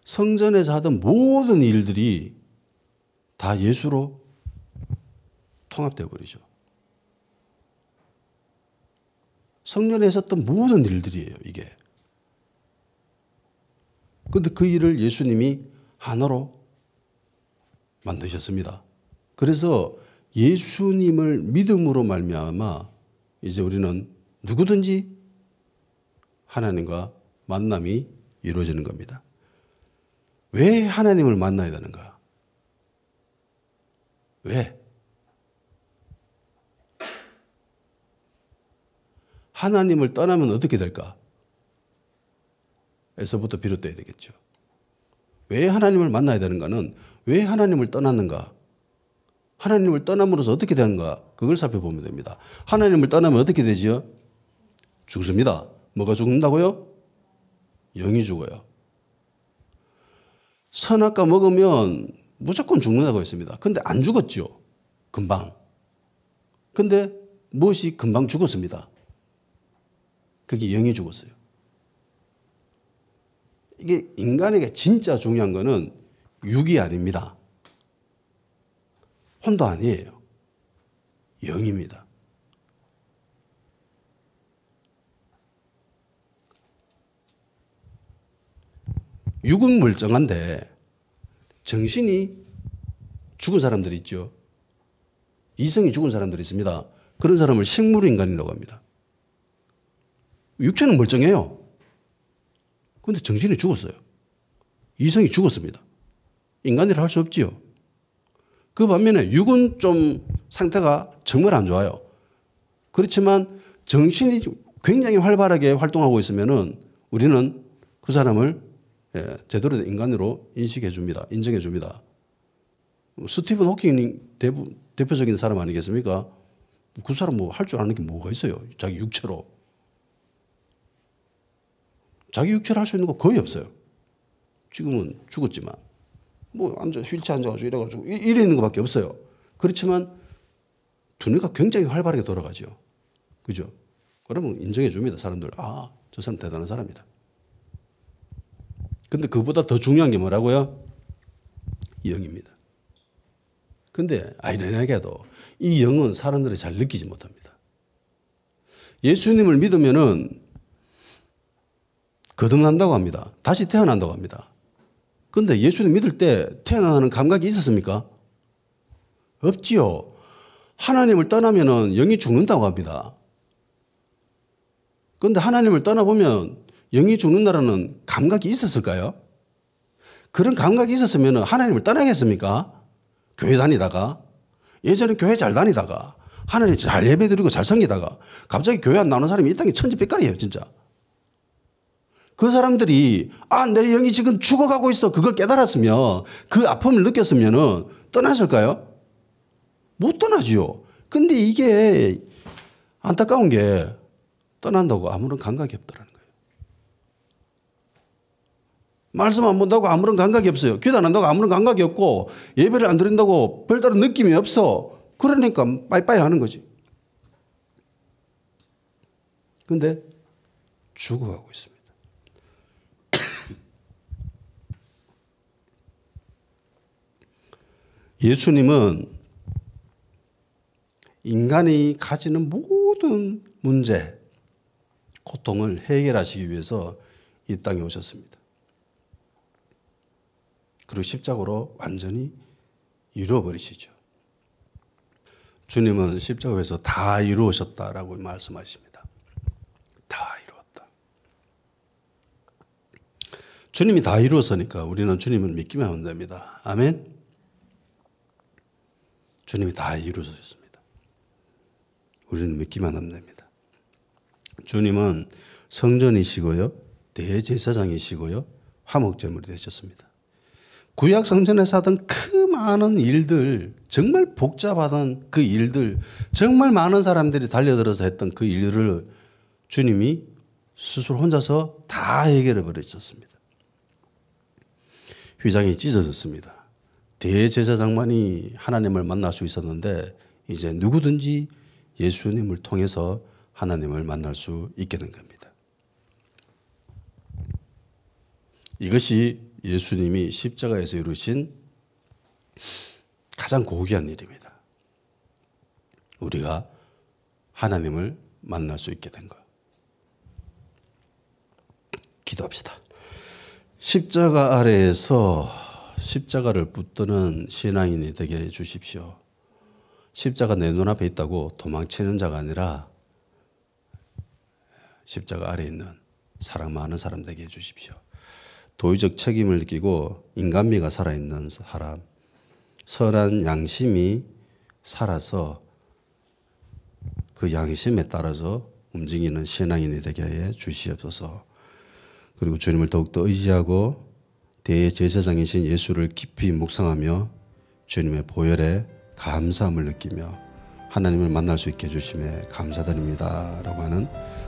성전에서 하던 모든 일들이 다 예수로 통합되어 버리죠. 성전에 있었던 모든 일들이에요, 이게. 그런데 그 일을 예수님이 하나로 만드셨습니다. 그래서 예수님을 믿음으로 말미암아 이제 우리는 누구든지 하나님과 만남이 이루어지는 겁니다. 왜 하나님을 만나야 되는가? 왜? 하나님을 떠나면 어떻게 될까? 에서부터 비롯돼야 되겠죠. 왜 하나님을 만나야 되는가는 왜 하나님을 떠났는가? 하나님을 떠남으로써 어떻게 되는가? 그걸 살펴보면 됩니다. 하나님을 떠나면 어떻게 되지요? 죽습니다. 뭐가 죽는다고요? 영이 죽어요. 선악과 먹으면 무조건 죽는다고 했습니다. 근데 안 죽었죠. 금방. 근데 무엇이 금방 죽었습니다. 그게 영이 죽었어요. 이게 인간에게 진짜 중요한 거는 육이 아닙니다. 혼도 아니에요. 영입니다. 육은 멀쩡한데 정신이 죽은 사람들이 있죠. 이성이 죽은 사람들이 있습니다. 그런 사람을 식물인간이라고 합니다. 육체는 멀쩡해요. 그런데 정신이 죽었어요. 이성이 죽었습니다. 인간이라 할 수 없지요. 그 반면에 육은 좀 상태가 정말 안 좋아요. 그렇지만 정신이 굉장히 활발하게 활동하고 있으면은 우리는 그 사람을 제대로 된 인간으로 인식해 줍니다. 인정해 줍니다. 스티븐 호킹 대표적인 사람 아니겠습니까? 그 사람 뭐 할 줄 아는 게 뭐가 있어요? 자기 육체로. 자기 육체로 할 수 있는 거 거의 없어요. 지금은 죽었지만. 뭐 휠체어 앉아가지고 이래가지고 이래 있는 것밖에 없어요. 그렇지만 두뇌가 굉장히 활발하게 돌아가죠. 그죠? 그러면 인정해 줍니다. 사람들. 아, 저 사람 대단한 사람이다. 근데 그보다 더 중요한 게 뭐라고요? 영입니다. 근데 아이러니하게도 이 영은 사람들이 잘 느끼지 못합니다. 예수님을 믿으면은 거듭난다고 합니다. 다시 태어난다고 합니다. 근데 예수님 믿을 때 태어나는 감각이 있었습니까? 없지요. 하나님을 떠나면은 영이 죽는다고 합니다. 그런데 하나님을 떠나보면 영이 죽는다라는 감각이 있었을까요? 그런 감각이 있었으면 하나님을 떠나겠습니까? 교회 다니다가 예전에 교회 잘 다니다가 하나님 잘 예배드리고 잘 섬기다가 갑자기 교회 안 나오는 사람이 이 땅에 천지백갈이에요 진짜. 그 사람들이 내 영이 지금 죽어가고 있어 그걸 깨달았으면 그 아픔을 느꼈으면 떠났을까요? 못 떠나지요. 근데 이게 안타까운 게 떠난다고 아무런 감각이 없더라는 거예요. 말씀 안 본다고 아무런 감각이 없어요. 기도 안 한다고 아무런 감각이 없고 예배를 안 드린다고 별다른 느낌이 없어. 그러니까 빠이빠이 하는 거지. 근데 죽어가고 있습니다. 예수님은 인간이 가지는 모든 문제, 고통을 해결하시기 위해서 이 땅에 오셨습니다. 그리고 십자가로 완전히 이루어버리시죠. 주님은 십자가에서 다 이루어졌다라고 말씀하십니다. 다 이루었다. 주님이 다 이루었으니까 우리는 주님을 믿기만 하면 됩니다. 아멘. 주님이 다 이루어졌습니다. 우리는 믿기만 하면 됩니다. 주님은 성전이시고요, 대제사장이시고요, 화목제물이 되셨습니다. 구약 성전에서 하던 그 많은 일들, 정말 복잡하던 그 일들, 정말 많은 사람들이 달려들어서 했던 그 일들을 주님이 스스로 혼자서 다 해결해 버리셨습니다. 휘장이 찢어졌습니다. 대제사장만이 하나님을 만날 수 있었는데 이제 누구든지 예수님을 통해서 하나님을 만날 수 있게 된 겁니다. 이것이 예수님이 십자가에서 이루신 가장 고귀한 일입니다. 우리가 하나님을 만날 수 있게 된 것. 기도합시다. 십자가 아래에서 십자가를 붙드는 신앙인이 되게 해 주십시오. 십자가 내 눈앞에 있다고 도망치는 자가 아니라 십자가 아래에 있는 사랑 많은 사람 되게 해 주십시오. 도의적 책임을 느끼고 인간미가 살아있는 사람, 선한 양심이 살아서 그 양심에 따라서 움직이는 신앙인이 되게 해 주시옵소서. 그리고 주님을 더욱더 의지하고 대제사장이신 예수를 깊이 묵상하며 주님의 보혈에 감사함을 느끼며 하나님을 만날 수 있게 해주심에 감사드립니다 라고 하는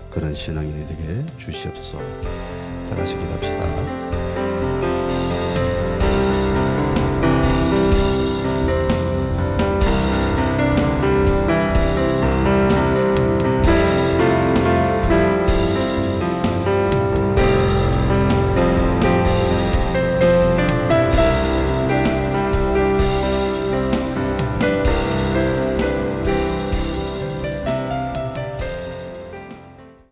그런 신앙인이 되게 해 주시옵소서. 다 같이 기도합시다.